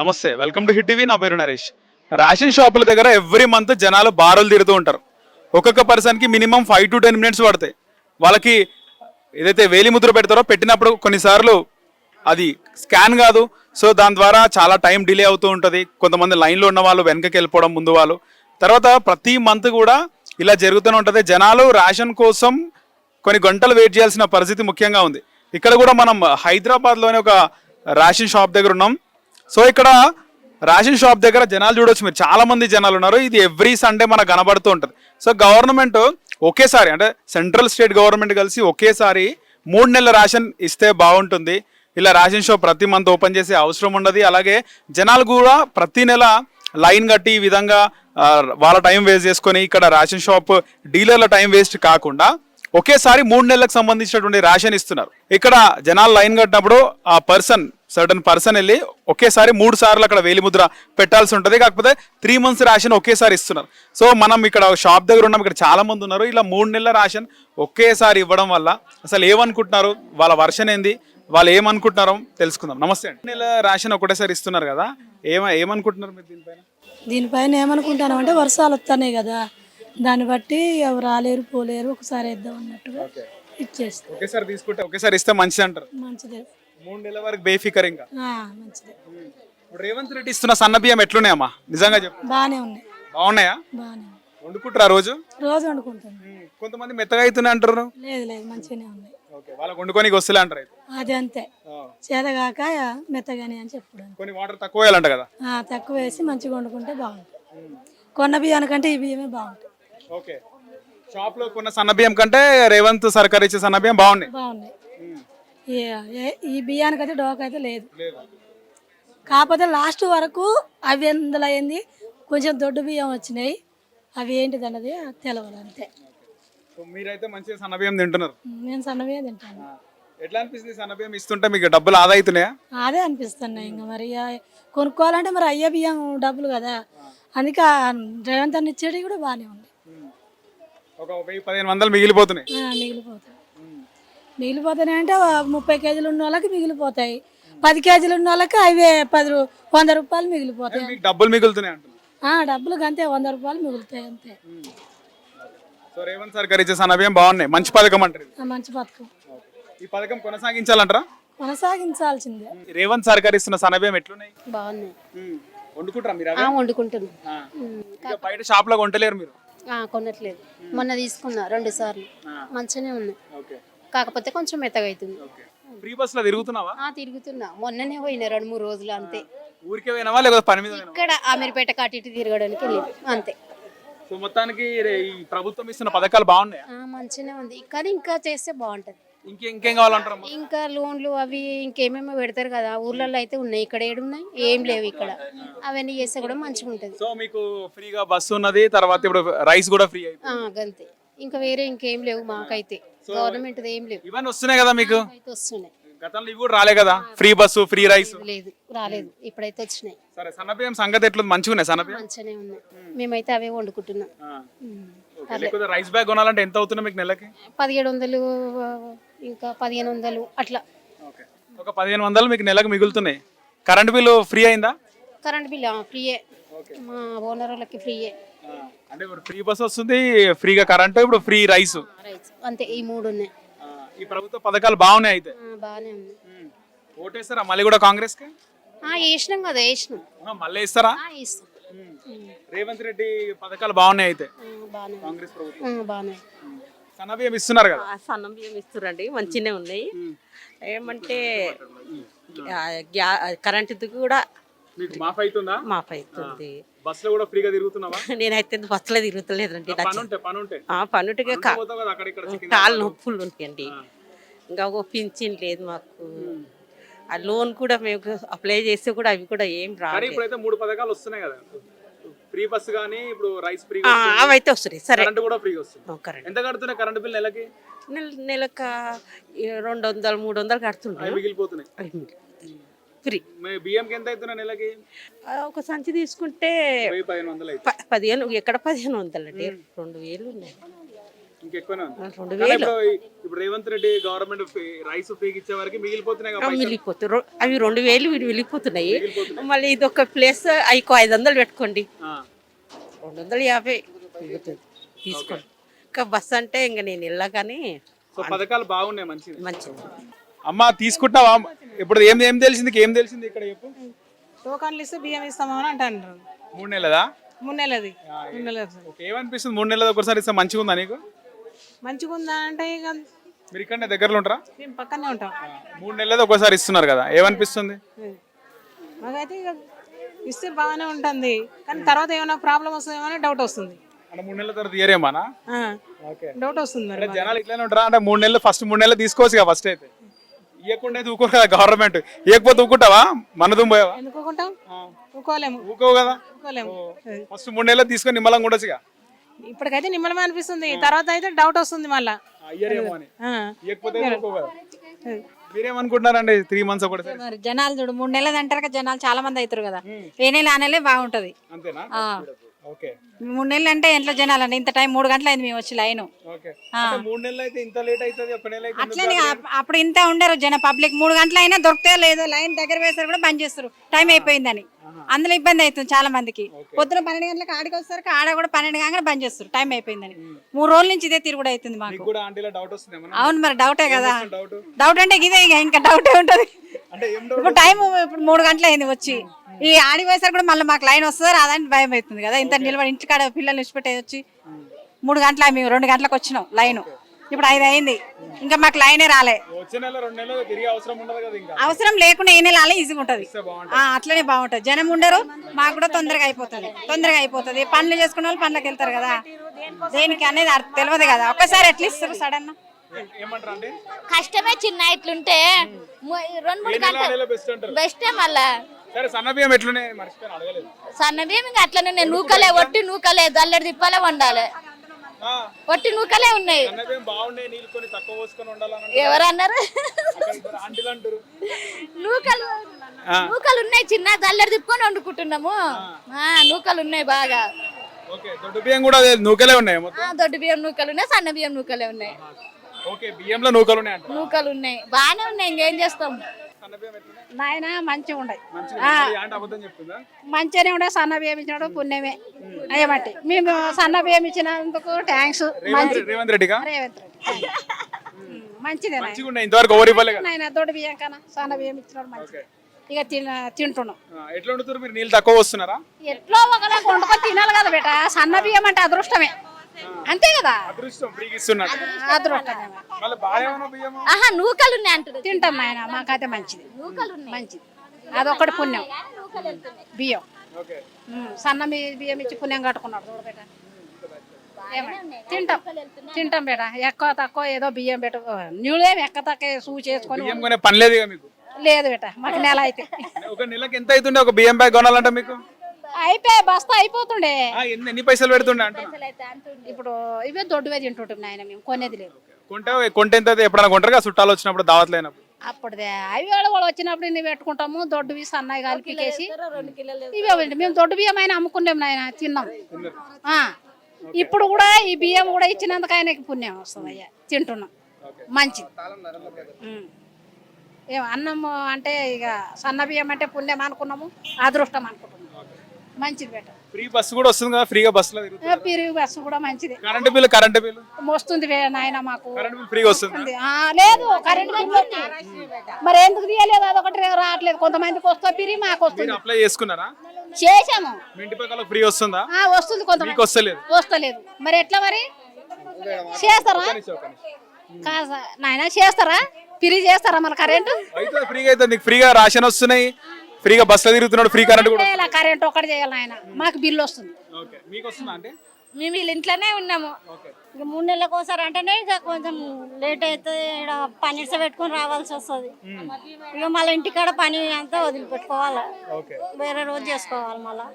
నమస్తే, welcome to hit TV. నా పేరు నరేష్. రేషన్ షాపుల దగ్గర ఎవ్రీ మంత్ జనాలు బారులు తిరుగుతూ ఉంటారు. ఒక్కొక్క పర్సన్కి మినిమం 5 to 10 minutes పడతాయి. వాళ్ళకి ఏదైతే వేలి ముద్ర పెడతారో పెట్టినప్పుడు కొన్నిసార్లు అది స్కాన్ కాదు. సో దాని ద్వారా చాలా టైం డిలే అవుతూ ఉంటుంది. కొంతమంది లైన్లో ఉన్న వాళ్ళు వెనకకి వెళ్ళిపోవడం, ముందు వాళ్ళు. తర్వాత ప్రతి మంత్ కూడా ఇలా జరుగుతూనే ఉంటుంది. జనాలు రేషన్ కోసం కొన్ని గంటలు వెయిట్ చేయాల్సిన పరిస్థితి ముఖ్యంగా ఉంది. ఇక్కడ కూడా మనం హైదరాబాద్లోనే ఒక రేషన్ షాప్ దగ్గర ఉన్నాం. సో ఇక్కడ రేషన్ షాప్ దగ్గర జనాలు చూడొచ్చు మీరు, చాలా మంది జనాలు ఉన్నారు. ఇది ఎవ్రీ సండే మనకు కనబడుతూ ఉంటుంది. సో గవర్నమెంట్ ఒకేసారి, అంటే సెంట్రల్ స్టేట్ గవర్నమెంట్ కలిసి ఒకేసారి 3 నెలల రేషన్ ఇస్తే బాగుంటుంది. ఇలా రేషన్ షాప్ ప్రతి మంత్ ఓపెన్ చేసే అవసరం ఉండదు. అలాగే జనాలు కూడా ప్రతి నెల లైన్ కట్టి ఈ విధంగా వాళ్ళ టైం వేస్ట్ చేసుకొని ఇక్కడ రేషన్ షాప్ డీలర్ల టైం వేస్ట్ కాకుండా ఒకేసారి 3 నెలలకు సంబంధించినటువంటి రేషన్ ఇస్తున్నారు. ఇక్కడ జనాలు లైన్ కట్టినప్పుడు ఆ సర్టన్ పర్సన్ వెళ్ళి ఒకేసారి 3 సార్లు అక్కడ వేలిముద్ర పెట్టాల్సి ఉంటుంది. కాకపోతే 3 months రేషన్ ఒకేసారి ఇస్తున్నారు. సో మనం ఇక్కడ షాప్ దగ్గర ఉన్నాం. ఇక్కడ చాలా మంది ఉన్నారు. ఇలా 3 నెలల రేషన్ ఒకేసారి ఇవ్వడం వల్ల అసలు ఏమనుకుంటున్నారు, వాళ్ళ వర్షన్ ఏంది, వాళ్ళు ఏమనుకుంటున్నారో తెలుసుకుందాం. నమస్తే అండి. 3 నెలల రేషన్ ఒకటేసారి ఇస్తున్నారు కదా, ఏమనుకుంటున్నారు మీరు దీనిపైన? దీనిపైన ఏమనుకుంటాను అంటే వర్షాలు వస్తున్నాయి కదా, దాన్ని బట్టి ఎవరు రాలేరు పోలేరు, ఒకసారి వేద్దాం అన్నట్టుగా ఇచ్చేస్తాం. ఒకేసారి తీసుకుంటే ఒకేసారి ఇస్తే మంచిది అంటారు. మంచిదే, 3 నెలల వరకు బేఫికర్. ఇంకా మంచిదే. ఇప్పుడు రేవంత్ రెడ్డి ఇస్తున్న సన్న బియ్యం ఎట్లున్నాయమ్మా? నిజంగా చెప్పు. బాగానే ఉన్నాయి. బాగున్నాయా? బాగానే వండుకుంటారా రోజు? రోజు వండుకుంటాను. కొంతమంది మెత్తగా అవుతున్నాయి అంటారు. లేదు లేదు, మంచిగానే ఉన్నాయి. వాళ్ళకి వండుకోనికి వస్తలే అంటారు. అది అంతే, చేతగాక మెత్తగానే అని చెప్పడానికి. కొన్ని వాటర్ తక్కువ వేయాలంట కదా? తక్కువ వేసి మంచిగా వండుకుంటే బాగుంటుంది. కొన్న బియ్యానికంటే ఈ బియ్యమే బాగుంటాయి. ఓకే, షాప్ లో కొన్న సన్న బియ్యం కంటే రేవంత్ సర్కార్ ఇచ్చే సన్న బియ్యం బాగున్నాయి. ఈ బియ్యానికైతే డోకైతే లేదు. కాకపోతే లాస్ట్ వరకు అవి ఎందులో అయింది కొంచెం దొడ్డు బియ్యం వచ్చినాయి, అవి ఏంటిది అన్నది తెలవాలి అంతే. మీరైతే మంచిగా సన్న బియ్యం తింటున్నారు. నేను సన్న బియ్యం తింటాను. ఎట్లా అనిపిస్తుంది సన్న బియ్యం ఇస్తుంటే? మీకు డబ్బులు ఆదా అవుతున్నాయా? అదే అనిపిస్తున్నాయి. ఇంకా మరి కొనుక్కోవాలంటే మరి అయ్యే బియ్యం డబ్బులు కదా, అందుకే రేవంత్ అన్న ఇచ్చేటి కూడా బాగానే ఉంది. ఒక 1000-1500 మిగిలిపోతున్నాయి. మిగిలిపోతున్నాయి అంటే 30 కేజీలు ఉన్న వాళ్ళకి మిగిలిపోతాయి, 10 కేజీలు ఉన్న వాళ్ళకి అవే 100 రూపాయలు మిగిలిపోతాయి. డబ్బులు మిగులుతున్నాయి అంటున్నారు. డబ్బులు అంతే 100 రూపాయలు మిగులుతాయి అంతే. సో రేవంత్ సర్కార్ ఇచ్చే సన్న బియ్యం బాగున్నాయి, మంచి పథకం అంటారు. మంచి పథకం. ఈ పథకం కొనసాగించాలంటారా? కొనసాగించాల్సిందే. రేవంత్ సర్కార్ ఇస్తున్న సన్న బియ్యం ఎట్లున్నాయి? బాగున్నాయి. వండుకుంటారా మీరు? వండుకుంటున్నాం. బయట షాప్ లో కొంటలేరు మీరు? కొనట్లేదు, మొన్న తీసుకున్నా 2 సార్లు, మంచిగానే ఉన్నాయి. కాకపోతే కొంచెం మెత్తగా అవుతుంది. ఫ్రీ బస్ లో తిరుగుతున్నావా? తిరుగుతున్నా, మొన్ననే పోయినా 2-3 రోజులు అంతే. ఊరికే పోయినావా లేకపోతే పని మీద? ఇక్కడ అమీర్పేట కాటి ఇటు తిరగడానికి వెళ్ళింది అంతే. సో మొత్తానికి ఈ ప్రభుత్వం ఇస్తున్న పథకాలు బాగున్నాయి. మంచిగానే ఉంది, కానీ ఇంకా చేస్తే బాగుంటది. ఇంకేం కావాలంటారు? ఇంకా లోన్లు అవి ఇంకేమేమో పెడతారు కదా, ఊర్లలో అయితే ఉన్నాయి, ఇక్కడ ఏడున్నాయి ఏం లేవు. ఇక్కడ అవన్నీ చేస్తే కూడా మంచిగా ఉంటది. సో మీకు ఫ్రీగా బస్సు ఉన్నది, తర్వాత ఇప్పుడు రైస్ కూడా ఫ్రీ అయిపోయింది. అంతే, ఇంకా వేరే ఇంకేం లేవు మాకైతే. గవర్నమెంట్ ఏం లేవు. ఇవన్నీ వస్తున్నాయి కదా మీకు? వస్తున్నాయి. గతంలో ఇవి కూడా రాలే కదా, ఫ్రీ బస్సు ఫ్రీ రైస్? లేదు, రాలేదు, ఇప్పుడైతే వచ్చినాయి. సరే, సన్నబియ్యం సంగతి ఎట్లా? మంచిగా ఉన్నాయి సన్నబియ్యం? మంచిగానే ఉన్నాయి, మేమైతే అవే వండుకుంటున్నాం. రైస్ బ్యాగ్ కొనాలంటే ఎంత అవుతుంది మీకు నెలకి? 1700, ఇంకా 1500 అట్లా. ఒక 1500 మీకు నెలకు మిగులుతున్నాయి. కరెంట్ బిల్లు ఫ్రీ అయిందా? కరెంట్ బిల్ ఫ్రీయే, మా ఓనర్ వాళ్ళకి ఫ్రీయే. అంటే ఇప్పుడు ఫ్రీ బస్ వస్తుంది, ఫ్రీగా కరెంట్, ఇప్పుడు ఫ్రీ రైస్ అంతే. ఈ 3 ఉన్నాయి. ఈ ప్రభుత్వ పథకాలు బాగున్నాయి. అయితే బాగానే ఉంది. ఓటేస్తారా మళ్ళీ కూడా కాంగ్రెస్ కి? వేసినాం కదా, వేసినాం. మళ్ళీ ఇస్తారా? రేవంత్ రెడ్డి పథకాలు బాగున్నాయి అయితే. కాంగ్రెస్ ప్రభుత్వం బాగున్నాయి. సన్న బియ్యం ఇస్తున్నారు కదా? సన్నం బియ్యం ఇస్తున్నారండి, మంచిగానే ఉన్నాయి. ఏమంటే కరెంటు కూడా మాఫ్ అవుతుందా? మాఫ్ అవుతుంది. బస్ లో కూడా ఫ్రీగా తిరుగుతున్నావా? నేనైతే బస్సులో తిరుగుతలేదండి. పనుటిగా కాళ్ళు నొప్పులు ఉంటాయండి. ఇంకా ఒక పింఛన్ లేదు మాకు. ఆ లోన్ కూడా మేము అప్లై చేస్తే కూడా అవి కూడా ఏం రాదు. ఇప్పుడైతే 3 పథకాలు వస్తున్నాయి కదా, ఫ్రీ బస్ గానీ ఇప్పుడు రైస్ ఫ్రీ, అవైతే వస్తున్నాయి. సరే, కరెంట్ కూడా ఫ్రీగా వస్తుంది. ఎంత కడుతున్నాయి కరెంట్ బిల్ నెలకి? నెలకు 200-300 కడుతున్నాయి, మిగిలిపోతున్నాయి ఫ్రీ. బియ్యంకి ఎంత అవుతున్నా నెలకి? ఒక సంచి తీసుకుంటే 1500. 15, ఎక్కడ 1500 అండి, 2000 ఉన్నాయి. ఇంకెక్కువనే ఉంది. 2000 కానీ ఇప్పుడు రేవంత్ రెడ్డి గవర్నమెంట్ రైస్ ఫ్రీకి ఇచ్చే వరకు మిగిలిపోతున్నాయి కదా పైసలు. మిగిలిపోతారు అవి 2000 వీడు వెళ్ళిపోతున్నాయి. మళ్ళీ ఇది ఒక ప్లేస్ అయికో 500 పెట్టుకోండి, ఆ, 250 మిగులుతుంది. తీసుకోండి. ఇంకా బస్సు అంటే ఇంకా నేను వెళ్ళగానే సో పథకాలు బాగున్నాయి మంచిది. మంచిది. అమ్మ తీసుకుంటావా? ఇప్పుడు ఏం తెలిసింది, ఏం తెలిసింది ఇక్కడ చెప్పు. టోకన్లు ఇస్తే బియ్యం ఇస్తామని అంటారు. 3 నెలదా? 3 నెలది 3 నెలది ఓకే, ఏమనిపిస్తుంది 3 నెలలు ఒకసారి ఇస్తే మంచిగా ఉందా నీకు? మంచిగా ఉందా అంటే ఇక మీరు ఇక్కడనే దగ్గరలో ఉంటారా? మేము పక్కనే ఉంటాం. 3 నెలలు ఒకసారి ఇస్తున్నారు కదా, ఏమనిపిస్తుంది? మాకైతే ఇక ఇస్తే బాగానే ఉంటుంది, కానీ తర్వాత ఏమైనా ప్రాబ్లం వస్తుందేమో అని డౌట్ వస్తుంది. అంటే 3 నెలల తర్వాత ఇయరేమానా? ఓకే, డౌట్ వస్తుంది మరి. అంటే జనాలు ఇట్లానే ఉంటారా? అంటే 3 నెలలు ఫస్ట్ 3 నెలలు తీసుకోవచ్చు కదా ఫస్ట్ అయితే, ఇవ్వకుండా అయితే ఊకోరు కదా గవర్నమెంట్. ఇవ్వకపోతే ఊకుంటావా? మనదుం పోయావా? ఎందుకు ఊరుకుంటాం? ఊకోలేము. ఊకోవు కదా. ఊకోలేము. ఫస్ట్ 3 నెలలు తీసుకొని నిమ్మలంగా ఉండొచ్చుగా. ఇప్పటికైతే నిమ్మలమే అనిపిస్తుంది, తర్వాత అయితే డౌట్ వస్తుంది మళ్ళా. ఇయ్యరేమో అని. ఆ. ఇవ్వకపోతే ఊకోవు కదా. మీరేమనుకుంటున్నారండి 3 మంత్స్ ఒకటి? మరి జనాలు చూడు 3 నెలలు అంటారు కదా, జనాలు చాలా మంది అవుతారు కదా, ఏ నెల ఆ నెలే బాగుంటది. అంతేనా? ఆ. ఓకే 3 నెలలు అంటే ఎంట్లో జనాలు అండి, ఇంత టైం 3 గంటలు అయింది మేము వచ్చి లైన్. ఓకే, అంటే 3 నెలలు అయితే ఇంత లేట్ అవుతుంది, ఒక నెల అయితే అట్లనే అప్పుడు ఇంత ఉండరు జన పబ్లిక్, 3 గంటలు అయినా దొరికితే లేదో లైన్ దగ్గర వేస్తారు కూడా బంద్ చేస్తారు టైం అయిపోయిందని. అందులో ఇబ్బంది అవుతుంది చాలా మందికి. పొద్దున 12 గంటలకు ఆడికి వస్తారు, ఆడ కూడా 12 కాగానే బంద్ చేస్తారు టైం అయిపోయిందని. 3 రోజుల నుంచి ఇదే తిరుగుడు అవుతుంది మాకు. మీకు కూడా ఆంటీలో డౌట్ వస్తుంది ఏమన్నా? అవును మరి డౌటే కదా. డౌట్ డౌట్ అంటే ఇదే ఇంకా డౌటే ఉంటుంది. అంటే ఏం డౌట్? ఇప్పుడు టైం ఇప్పుడు 3 గంటలు అయింది వచ్చి, ఈ ఆడి పోయేసరికి కూడా మళ్ళీ మాకు లైన్ వస్తుందో రాదని భయం అవుతుంది కదా. ఇంత నిలబడి ఇంటికాడ పిల్లలు విడిచిపెట్టేది వచ్చి 3 గంటల మేము 2 గంటలకు వచ్చినాం లైన్, ఇప్పుడు 5 అయింది, ఇంకా మాకు లైనే రాలే. వచ్చే నెల 2 నెలలు తిరిగి అవసరం ఉండదు కదా ఇంకా. అవసరం లేకుండా ఏ నెల అలా ఈజీగా ఉంటుంది. అట్లనే బాగుంటుంది, జనం ఉండరు, మాకు కూడా తొందరగా అయిపోతుంది. పనులు చేసుకున్న వాళ్ళు పనులకు వెళ్తారు కదా, దేనికి అనేది తెలియదు కదా. ఒక్కసారి ఎట్లా ఇస్తారు సడన్? ఏమంటారు అంటే కష్టమే చిన్న ఇట్లుంటే 2-3 గంటలు బెస్ట్ అంటారు. బెస్టే. మళ్ళా సరే సన్న బియ్యం ఎట్లునే మర్చిపోయాను అడగలేదు. సన్నబియ్యం ఇంకా అట్లనే నూకలే, ఒట్టి నూకలే, దల్లెడి తిప్పాలే వండాలి, ఒట్టి నూకలే ఉన్నాయి. సన్న బియ్యం బాగుండే, నీళ్ళు కొన్ని తక్కువ పోసుకొని ఉండాలని ఎవరన్నారు? ఆంటీలు అంటారు. నూకలు ఉన్నాయి చిన్న, దల్లెడి తిప్పుకొని వండుకుంటున్నాము. నూకలు ఉన్నాయి బాగా. ఓకే, దొడ్డు బియ్యం కూడా అదే నూకలే ఉన్నాయి మొత్తం. దొడ్డు బియ్యం నూకలు ఉన్నాయి, సన్న బియ్యం నూకలే ఉన్నాయి. ఓకే, బియ్యంలో నూకలు ఉన్నాయి అంట. నూకలు ఉన్నాయి, బాగానే ఉన్నాయి, ఇంకేం చేస్తాం. సన్న బియ్యం ఎట్లున్నాయి? నాయన మంచిగా ఉండయి, మంచిగా ఆంటీ అబద్ధం చెప్తుందా? మంచిగానే ఉండే. సన్న బియ్యం ఇచ్చినాడు పుణ్యమే అయ్యబట్టి మేము సన్న బియ్యం ఇచ్చినందుకు థ్యాంక్స్. రేవంత్ రెడ్డిగా మంచిదే మంచిగా ఉన్నాయి, ఇంతవరకు ఎవరు ఇవ్వలే కదా. నాయన దొడ్డు బియ్యం కన్నా సన్న బియ్యం ఇచ్చినాడు మంచిది. ఇక తింటున్నాం. ఎట్లా వండుతారు మీరు? నీళ్ళు తక్కువ వస్తున్నారా? ఎట్లో ఒకలా వండుకొని తినాలి కదా బేట. సన్న బియ్యం అంటే అదృష్టమే, అంతే కదా. అదృష్టం ఫ్రీగా ఇస్తున్నారు. అదృష్టమే. మళ్ళీ బాగా బియ్యం ఆహా నూకలు ఉన్నాయి అంటారు. తింటాం నాయన, మాకైతే మంచిది, మంచిది. అదొకటి పుణ్యం. బియ్యం ఓకే, సన్న బియ్యం ఇచ్చి పుణ్యం కట్టుకున్నాడు చూడు బేట. తింటాం బేట. ఎక్కువ తక్కువ ఏదో బియ్యం బేట, నీళ్ళేం ఎక్క తక్కువ సూ చేసుకొని బియ్యం కొనే పని లేదు మీకు? లేదు బేట, మాకు నెల అయితే. ఒక నెలకి ఎంత అవుతుండే ఒక బియ్యం బ్యాగ్ కొనాలంటే మీకు? అయిపోయి బస్తా అయిపోతుండే. ఎన్ని పైసలు పెడుతుండే అంటే? ఇప్పుడు ఇవే దొడ్డువే తింటుంటాం నాయన, మేము కొనేది లేదు. కొంటే ఎంత ఎప్పుడైనా కొంటారు కదా చుట్టాలు వచ్చినప్పుడు, దావత్ లేనప్పుడు? అప్పుడుదే అవి వాళ్ళు వచ్చినప్పుడు ఇన్ని పెట్టుకుంటాము, దొడ్డువి సన్నవి కలిపికేసి ఇవే. మేము దొడ్డు బియ్యం అయినా అమ్ముకున్నాం నాయన, తిన్నాం. ఇప్పుడు కూడా ఈ బియ్యం కూడా ఇచ్చినందుకు ఆయనకి పుణ్యం వస్తుంది అయ్యా, తింటున్నాం, మంచిది. ఏం అన్నం అంటే ఇక సన్న బియ్యం అంటే పుణ్యం అనుకున్నాము, అదృష్టం అనుకుంటున్నాము, మంచిది బెటర్. ఫ్రీ బస్సు కూడా వస్తుంది కదా, ఫ్రీగా బస్సులో పిరిగి బస్సు కూడా మంచిది. కరెంట్ బిల్లు వస్తుంది నాయన మాకు. కరెంట్ బిల్ ఫ్రీగా వస్తుంది? లేదు, కరెంట్ బిల్ మరి ఎందుకు తీయలేదు, అదొకటి రావట్లేదు. కొంతమందికి వస్తా పిరి, మాకు వస్తుంది. అప్లై చేసుకున్నారా? చేసాము. మీ ఇంటి పక్కల ఫ్రీ వస్తుందా? వస్తుంది, కొంతమంది వస్తలేదు. మరి ఎట్లా మరి చేస్తారా? నాయన చేస్తారా? ఫ్రీ చేస్తారా మన కరెంటు? ఫ్రీగా అయితే నీకు ఫ్రీగా రేషన్ వస్తున్నాయి, ఫ్రీగా బస్సులో తిరుగుతున్నాడు, ఫ్రీ కరెంట్ కూడా. కరెంట్ ఒకటి చేయాలి నాయన, మాకు బిల్లు వస్తుంది. మీకు వస్తుందా అంటే? మేము వీళ్ళ ఇంట్లోనే ఉన్నాము. ఇక 3 నెలలకు ఒకసారి అంటేనే ఇక కొంచెం లేట్ అయితే ఇక్కడ పనిస పెట్టుకొని రావాల్సి వస్తుంది. ఇక మళ్ళీ ఇంటికాడ పని అంతా వదిలిపెట్టుకోవాలి, వేరే రోజు చేసుకోవాలి. మళ్ళీ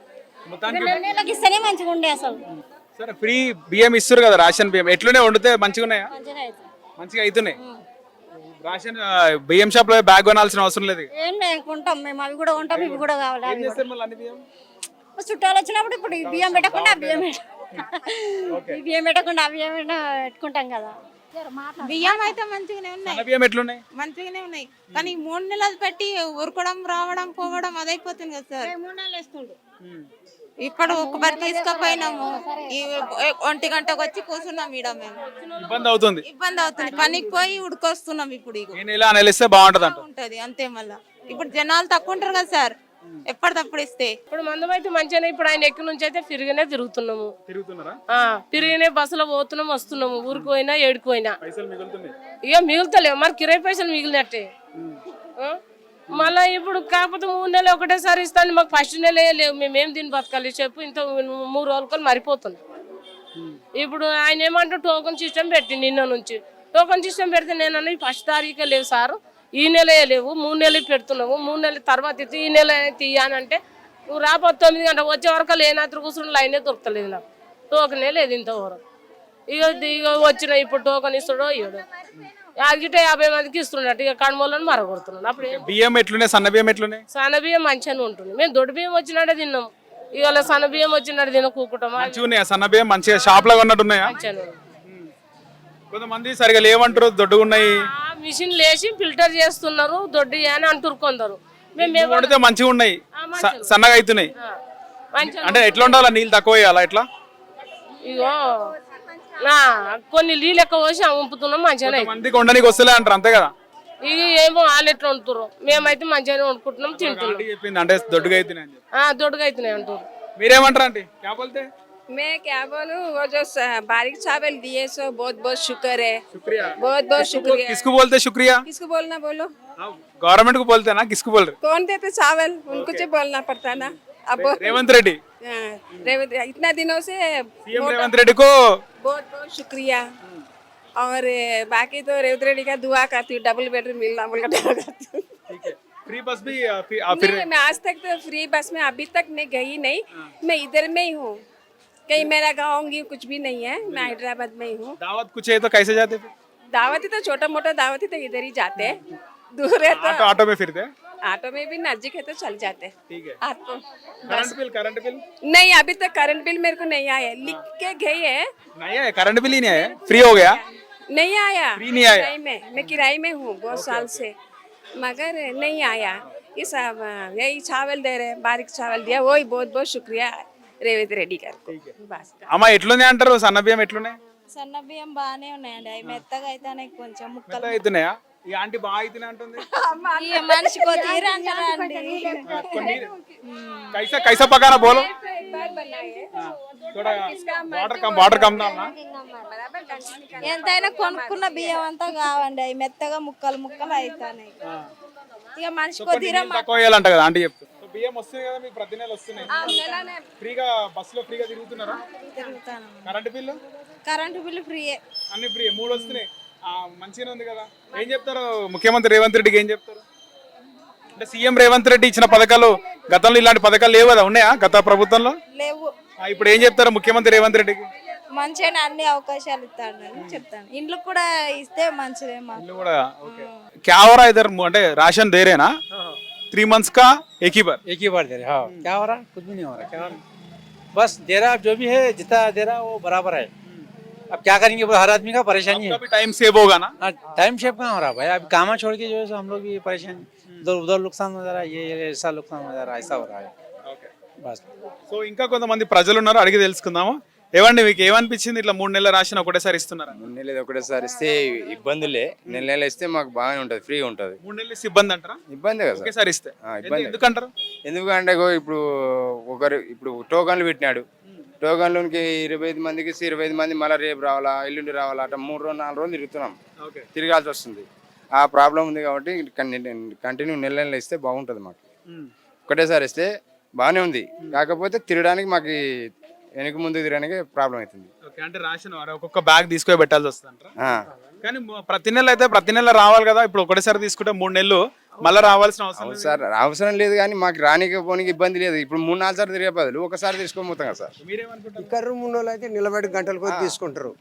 2 నెలలకు ఇస్తేనే మంచిగా ఉండే అసలు. సరే, ఫ్రీ బియ్యం ఇస్తారు కదా, రేషన్ బియ్యం ఎట్లనే వండితే మంచిగా ఉన్నాయా? మంచిగా అవుతున్నాయి. రేషన్ బియ్యం షాప్ లో బ్యాగ్ కొనాల్సిన అవసరం లేదు. ఏం లేదు, కొంటాం మేము, అవి కూడా కొంటాం, ఇవి కూడా కావాలి. ఏం చేస్తారు మళ్ళీ అన్ని బియ్యం? చుట్టాలు వచ్చినప్పుడు ఇప్పుడు ఈ బియ్యం పెట్టకుండా బియ్యం ఈ బియ్యం పెట్టకుండా అవి ఏమైనా పెట్టుకుంటాం కదా. బియ్యం అయితే మంచిగానే ఉన్నాయి, సన్న బియ్యం ఎట్లున్నాయి? మంచిగానే ఉన్నాయి. కానీ ఈ 3 నెలలు పెట్టి ఉరకడం రావడం పోవడం అదైపోతుంది కదా సార్. 3 నెలలు వేస్తుండు. ఇప్పుడు ఒకసారి తీసుకుపోయినాము, ఈ 1 గంటకు వచ్చి కూర్చున్నాం ఈడ మేము. ఇబ్బంది అవుతుంది. ఇబ్బంది అవుతుంది, పనికి పోయి ఉడుకొస్తున్నాం. ఇప్పుడు ఇక ఈ నెల నెలిస్తే బాగుంటది అంట. ఉంటది అంతే. మళ్ళా ఇప్పుడు జనాలు తక్కువ ఉంటారు కదా సార్, ఎప్పటికప్పుడు ఇస్తే. ఇప్పుడు మందం అయితే మంచిగానే, ఇప్పుడు ఆయన ఎక్కడి నుంచి అయితే ఫిరిగినే తిరుగుతున్నాము. తిరుగుతున్నారా? ఫిరిగినే బస్సులో పోతున్నాము వస్తున్నాము, ఊరికి పోయినా ఏడుకు పోయినా పైసలు మిగులుతున్నాయి. ఇక మిగులుతలేవు, మరి కిరాయి పైసలు మిగిలినట్టే. మళ్ళీ ఇప్పుడు కాకపోతే 3 నెలలు ఒకటేసారి ఇస్తాను, మాకు ఫస్ట్ నెల లేవు, మేమేం దీన్ని బతకాలి చెప్పు. ఇంత 3 రోజులు మరిపోతుంది. ఇప్పుడు ఆయన ఏమంటే టోకన్ సిస్టమ్ పెట్టి నిన్న నుంచి టోకన్ సిస్టమ్ పెడితే నేను ఫస్ట్ తారీఖే లేవు సార్, ఈ నెల లేవు, 3 నెలలు పెడుతున్నావు, 3 నెలల తర్వాత ఇస్తే ఈ నెల తీయానంటే నువ్వు రాబోతు 9 గంటలకు వచ్చే వరకు లేనత్ర కూర్చుని లైనే దొరకలేదు నాకు, టోకనే లేదు ఇంతవరకు. ఇక వచ్చిన ఇప్పుడు టోకన్ ఇస్తాడో ఇవ్వడు, అదిగితే 50 మందికి ఇస్తున్నట్టు ఇక కడమూలను మరగొడుతున్నాడు. అప్పుడు బియ్యం ఎట్లున్నాయి? సన్న బియ్యం ఎట్లున్నాయి? సన్న బియ్యం మంచిగానే ఉంటుంది. మేము దొడ్డు బియ్యం వచ్చినట్టే తిన్నాం, ఇవాళ సన్న బియ్యం వచ్చినట్టు తిన కూకుంటాం. మంచిగా ఉన్నాయా సన్న బియ్యం? మంచిగా షాప్ లో ఉన్నట్టు ఉన్నాయా? మంచిగానే ఉంది. కొంతమంది సరిగా లేవంటారు, దొడ్డుగా ఉన్నాయి. మిషన్ లేచి ఫిల్టర్ చేస్తున్నారు, దొడ్డు అని అంటారు కొందరు. మేము వండితే మంచిగా ఉన్నాయి, సన్నగా అవుతున్నాయి. మంచిగా అంటే ఎట్లా ఉండాలా? నీళ్ళు తక్కువ వేయాలా ఎట్లా? ఇగో కొన్ని నీళ్ళు ఎక్కువ పోసి వంపుతున్నాం, మంచిగానే. మందికి వండడానికి వస్తలే అంటారు అంతే కదా? ఇక ఏమో వాళ్ళు ఎట్లా వండుతారు, మేమైతే మంచిగానే వండుకుంటున్నాం, తింటున్నాం. చెప్పింది అంటే దొడ్డుగా అవుతున్నాయి అని చెప్పి. దొడ్డుగా అవుతున్నాయి అంటారు. మీరేమంటారు అంటే క్యా బోల్తే? मैं क्या बोलूं, वो जो बारीक चावल दिए सो बहुत बहुत शुक्र है, शुक्रिया, बहुत शुक्रिया। किसको बोलते शुक्रिया? किसको बोलना बोलो, गवर्नमेंट को बोलते हैं ना, किसको बोल रहे? कौन देते चावल, उनको जो बोलना पड़ता ना। अब रेवंत रेड्डी, रेवंत इतना दिनों से सीएम रेवंत रेड्डी को बहुत बहुत शुक्रिया। और बाकी तो रेवंत रेड्डी का दुआ करती हूँ, डबल बेडरूम मिलना बोल कर करती हूँ। फ्री बस भी नहीं, मैं आज तक तो फ्री बस में अभी तक मैं गई नहीं, मैं इधर में ही हूँ, कहीं मेरा गाँव कुछ भी नहीं है, मैं हैदराबाद में ही हूँ। दावत कुछ है तो कैसे जाते फिर? दावती तो छोटा मोटा दावती तो इधर ही जाते हैं, दूर है तो ऑटो में फिरते हैं? ऑटो में भी नजदीक है तो चल जाते हैं। ठीक है। आपको करंट बिल नहीं, अभी तक करंट बिल मेरे को नहीं आया, लिख के गई है, नहीं है, करंट बिल ही नहीं आया, फ्री हो गया? नहीं आया, फ्री नहीं आया। मैं किराए में हूँ बहुत साल से, मगर नहीं आया। ये सब यही चावल दे रहे, बारीक चावल दिया, वही बहुत बहुत शुक्रिया రేవంత్ రెడ్డి గారు. అమ్మ ఎట్లున్నాయి అంటారు? సన్న బియ్యం ఎట్లున్నాయి? సన్న బియ్యం బాగానే ఉన్నాయండి, అవి మెత్తగా అయితే కొంచెం ముక్కలు మెత్తగా అవుతున్నాయా? ఈ ఆంటీ బాగా అవుతున్నాయి అంటుంది. ఈ మనిషికో తీరండి. कैसा कैसा पकाना बोलो? थोड़ा वाटर कम डालना। ఎంతైనా కొనుక్కున్న బియ్యం అంతా కావండి, అవి మెత్తగా ముక్కలు ముక్కలు అవుతాయి. ఇక మనిషికో తీరం తక్కువ వేయాలంట కదా ఆంటీ చెప్తారు. బియ్యం వస్తుంది కదా మీకు, ప్రతి నెల వస్తున్నాయి ఫ్రీగా, బస్సులో ఫ్రీగా తిరుగుతున్నారా? తిరుగుతాను. కరెంటు బిల్లు ఫ్రీయే, అన్ని ఫ్రీ, 3 వస్తున్నాయి. మంచిగానే ఉంది కదా. ఏం చెప్తారు ముఖ్యమంత్రి రేవంత్ రెడ్డికి? ఏం చెప్తారు అంటే సీఎం రేవంత్ రెడ్డి ఇచ్చిన పథకాలు, గతంలో ఇలాంటి పథకాలు లేవు కదా, ఉన్నాయా గత ప్రభుత్వంలో? లేవు. ఇప్పుడు ఏం చెప్తారు ముఖ్యమంత్రి రేవంత్ రెడ్డికి? మంచిగా అన్ని అవకాశాలు ఇస్తాడని చెప్తాను. ఇండ్లు కూడా ఇస్తే మంచిదే మాకు. ఇల్లు కూడా ఓకే. क्या हो रहा है इधर? అంటే राशन दे रहे ना 3 months का एक ही बार दे रहे। हाँ, क्या हो रहा? कुछ भी नहीं हो रहा। क्या हो रहा? बस दे रहा, जो भी है जितना दे रहा वो बराबर है। अब क्या करेंगे, हर आदमी का परेशानी है। भी टाइम सेव होगा ना? टाइम सेव कहाँ हो रहा भाई? अब काम छोड़ के जो है हम लोग भी परेशान, उधर नुकसान हो जा रहा है, ये ऐसा नुकसान हो जा रहा है, ऐसा हो रहा है बस। సో ఇంకా కొంతమంది ప్రజలు ఉన్నారు, అడిగి తెలుసుకుందాము. ఏమండి మీకు ఏమనిపించింది ఇట్లా 3 నెలల రాషన్ ఒకటేసారి ఇస్తున్నారా? 3 నెలలు ఒకటేసారి ఇస్తే ఇబ్బందులే, నెల ఇస్తే మాకు బాగానే ఉంటుంది, ఫ్రీగా ఉంటుంది. 3 నెలలు ఇస్తే ఇబ్బంది అంటారా? ఇబ్బంది కదా సార్, ఒకేసారి ఇస్తే ఇబ్బంది. ఎందుకంటారు? ఎందుకంటే ఇప్పుడు ఇప్పుడు టోకన్లు పెట్టినాడు, టోకన్లోకి 25 మందికి 25 మంది మళ్ళీ రేపు రావాలా, ఎల్లుండి రావాలా, అట్లా 3 రోజులు 4 రోజులు తిరుగుతున్నాం, తిరగాల్సి వస్తుంది. ఆ ప్రాబ్లం ఉంది కాబట్టి కంటిన్యూ నెల ఇస్తే బాగుంటుంది మాకు. ఒకటేసారి ఇస్తే బాగానే ఉంది, కాకపోతే తిరగడానికి మాకు వెనక ముందు తిరగడానికి ప్రాబ్లం అవుతుంది. అంటే రాషన్ ఒక్కొక్క బ్యాగ్ తీసుకొని పెట్టాల్సి వస్తుంది అంటారా? కానీ ప్రతి నెల అయితే ప్రతి నెల రావాలి కదా. ఇప్పుడు ఒకటేసారి తీసుకుంటే 3 నెలలు మళ్ళీ రావాల్సిన అవసరం అవును లేదు. సార్ అవసరం లేదు కానీ మాకు రానికి పోనీకి ఇబ్బంది లేదు. ఇప్పుడు 3-4 సార్లు తిరిగే బదులు ఒకసారి తీసుకొని పోతాం కదా సార్. మీరేమనుకుంటారు? ఇక్కడ ఉన్నోళ్ళు అయితే నిలబడి గంటల కొద్ది తీసుకుంటారు.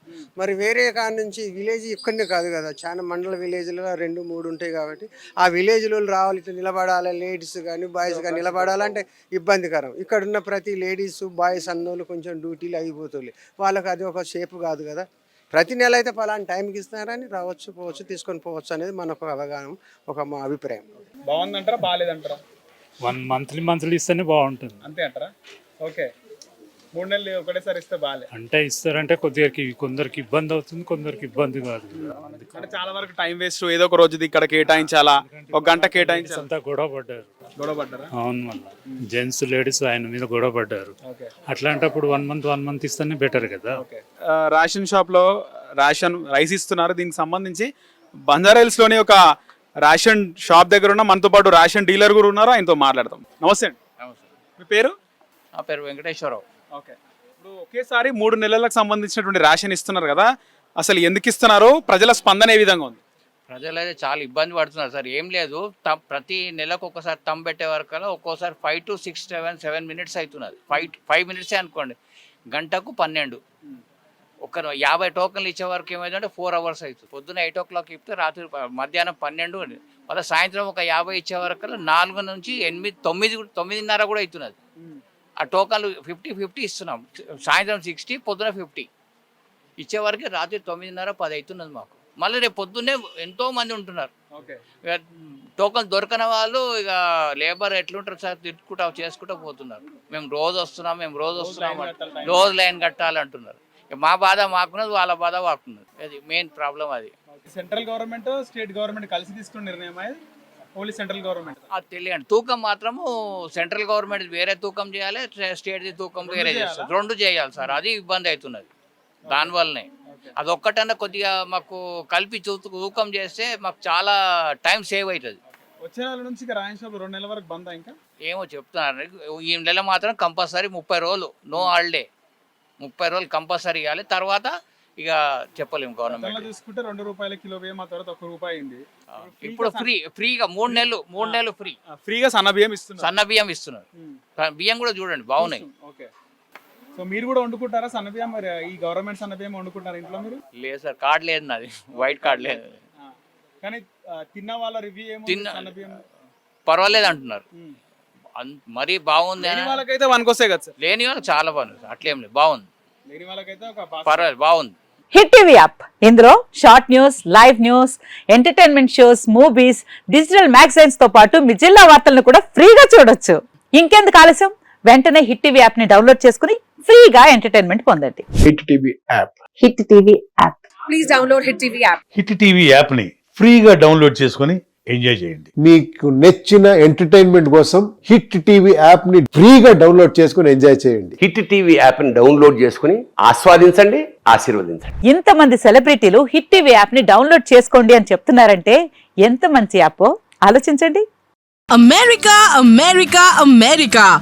మరి వేరే కాడ నుంచి విలేజ్ ఇక్కడనే కాదు కదా, చాలా మండల విలేజ్లో 2-3 ఉంటాయి కాబట్టి ఆ విలేజ్లో రావాలి, ఇట్లా నిలబడాలి, లేడీస్ కానీ బాయ్స్ కానీ నిలబడాలంటే ఇబ్బందికరం. ఇక్కడ ఉన్న ప్రతి లేడీస్ బాయ్స్ అన్నోళ్ళు కొంచెం డ్యూటీలు అయిపోతుంది, వాళ్ళకి అది ఒక షేప్ కాదు కదా. ప్రతి నెల అయితే పలానా టైంకి ఇస్తున్నారని రావచ్చు పోవచ్చు తీసుకొని పోవచ్చు అనేది మనకు అవగాహన, ఒక మా అభిప్రాయం. బాగుందంటారా బాగాలేదంటారా? 1 మంత్లీ ఇస్తేనే బాగుంటుంది. అంతే అంటారా? ఓకే, 3 నెలలు ఒకటేసారి ఇస్తే బాగాలే అంటే ఇస్తారంటే కొందరికి ఇబ్బంది అవుతుంది, కొందరికి ఇబ్బంది కాదు. అంటే చాలా వరకు టైం వేస్ట్. ఏదో ఒక రోజుది ఇక్కడ కేటాయించాలా, 1 గంట కేటాయించాలి. అంతా గొడవ పడ్డారు. గొడవ పడ్డారా? అవును, మళ్ళీ జెంట్స్ లేడీస్ ఆయన మీద గొడవ పడ్డారు. ఓకే. అట్లాంటప్పుడు 1 మంత్ ఇస్తేనే బెటర్ కదా. ఓకే. రేషన్ షాప్లో రైస్ ఇస్తున్నారు. దీనికి సంబంధించి బంజారాహిల్స్లోని ఒక రేషన్ షాప్ దగ్గర ఉన్న మనతో పాటు రేషన్ డీలర్ కూడా ఉన్నారు, ఆయనతో మాట్లాడతాం. నమస్తే అండి. మీ పేరు? నా పేరు వెంకటేశ్వరరావు. ఓకే. ఇప్పుడు ఒకేసారి 3 నెలలకు సంబంధించినటువంటి రేషన్ ఇస్తున్నారు కదా, అసలు ఎందుకు ఇస్తున్నారు, ప్రజల స్పందన ఏ విధంగా ఉంది? ప్రజలు అయితే చాలా ఇబ్బంది పడుతున్నారు సార్. ఏం లేదు, ప్రతి నెలకు ఒకసారి తమ్ పెట్టే వరకు ఒక్కోసారి 5 to 6, 7 minutes అవుతున్నది. 5 minutes అనుకోండి, గంటకు 12. ఒక 50 టోకన్లు ఇచ్చే వరకు ఏమైందంటే 4 hours అవుతుంది. పొద్దున్న 8 o'clock ఇస్తే రాత్రి మధ్యాహ్నం 12, మళ్ళీ సాయంత్రం ఒక 50 ఇచ్చే వరకు 4 నుంచి 8, 9:30 కూడా అవుతున్నది. ఆ టోకన్లు 50 ఇస్తున్నాం. సాయంత్రం 60, పొద్దున 50 ఇచ్చే వరకు రాత్రి 9:30, 10 అవుతున్నది మాకు. మళ్ళీ రేపు పొద్దున్నే ఎంతో మంది ఉంటున్నారు. ఇక టోకన్ దొరకని వాళ్ళు ఇక లేబర్ ఎట్లుంటారు సార్, తిట్టుకుంటా చేసుకుంటూ పోతున్నారు. మేము రోజు వస్తున్నాం రోజు లైన్ కట్టాలంటున్నారు. మా బాధ మాకున్నది, వాళ్ళ బాధ వాకున్నది. అది మెయిన్ ప్రాబ్లం. అది సెంట్రల్ గవర్నమెంట్ స్టేట్ గవర్నమెంట్ కలిసి తీసుకున్న నిర్ణయం, ఓన్లీ సెంట్రల్ గవర్నమెంట్ అది తెలియండి. తూకం మాత్రము సెంట్రల్ గవర్నమెంట్ వేరే తూకం చేయాలి, స్టేట్ది తూకం వేరే చేస్తారు. 2 చేయాలి సార్. అది ఇబ్బంది అవుతున్నది. దానివల్లనే అదొక్కటన్నా కొద్దిగా మాకు కలిపి తూకం చేస్తే మాకు చాలా టైం సేవ్ అవుతుంది. వచ్చే నెల నుంచి రేషన్ షాప్ 2 నెలల వరకు బంద్. ఇంకా ఏమో చెప్తున్నారు, ఈ నెల మాత్రం కంపల్సరీ 30 రోజులు నో హాలిడే, 30 రోజులు కంపల్సరీ ఇవ్వాలి. తర్వాత ఇక చెప్పలేము. గవర్నమెంట్ చూసుకుంటే 2 రూపాయల కిలో బియ్యం, ఆ తర్వాత 1 రూపాయి అయింది. ఇప్పుడు ఫ్రీగా 3 నెలలు ఫ్రీగా సన్న బియ్యం ఇస్తున్నారు. బియ్యం కూడా చూడండి బాగున్నాయి. ఓకే. సో మీరు కూడా వండుకుంటారా సన్న బియ్యం? మరి ఈ గవర్నమెంట్ సన్న బియ్యం వండుకుంటారా ఇంట్లో మీరు? లేదు సార్, కార్డ్ లేదు నాది, వైట్ కార్డ్ లేదు. కానీ తిన్న వాళ్ళ రివ్యూ ఏమో సన్న బియ్యం పర్వాలేదు అంటున్నారు. మరీ బాగుంది. వాళ్ళకైతే వన్కొస్తాయి కదా సార్. లేని వాళ్ళకి చాలా బాగుంది. అట్లేం లేదు, బాగుంది. లేని వాళ్ళకైతే పర్వాలేదు, బాగుంది. హిట్ టీవీ యాప్, ఇందులో short news, live news, entertainment shows, movies, digital magazines తో పాటు మీ జిల్లా వార్తలను కూడా ఫ్రీగా చూడొచ్చు. ఇంకెందుకు ఆలస్యం, వెంటనే హిట్ టీవీ యాప్ ని డౌన్లోడ్ చేసుకుని ఫ్రీగా ఎంటర్టైన్మెంట్ పొందండి. Hit TV app. Hit TV app. Please download hit TV app. Hit TV app ని ఫ్రీగా డౌన్లోడ్ చేసుకుని ఎంజాయ్ చేయండి. మీకు నచ్చిన ఎంటర్టైన్మెంట్ కోసం హిట్ టీవీ యాప్ ని ఫ్రీగా డౌన్లోడ్ చేసుకుని ఎంజాయ్ చేయండి. హిట్ టీవీ యాప్ ని డౌన్లోడ్ చేసుకుని ఆస్వాదించండి, ఆశీర్వదించండి. ఇంతమంది సెలబ్రిటీలు హిట్ టీవీ యాప్ ని డౌన్లోడ్ చేసుకోండి అని చెప్తున్నారంటే ఎంత మంచి యాప్ ఆలోచించండి.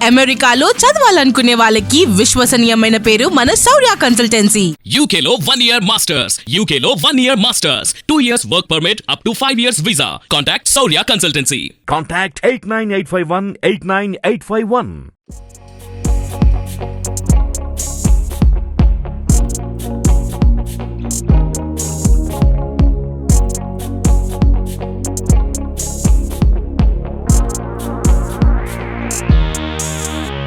అమెరికాలో చదవాలనుకునే వాళ్ళకి విశ్వసనీయమైన పేరు మన శౌర్య consultancy. UKలో 1 year masters, 2 years work permit up to 5 years visa. Contact Saurya Consultancy. Contact 89851 89851.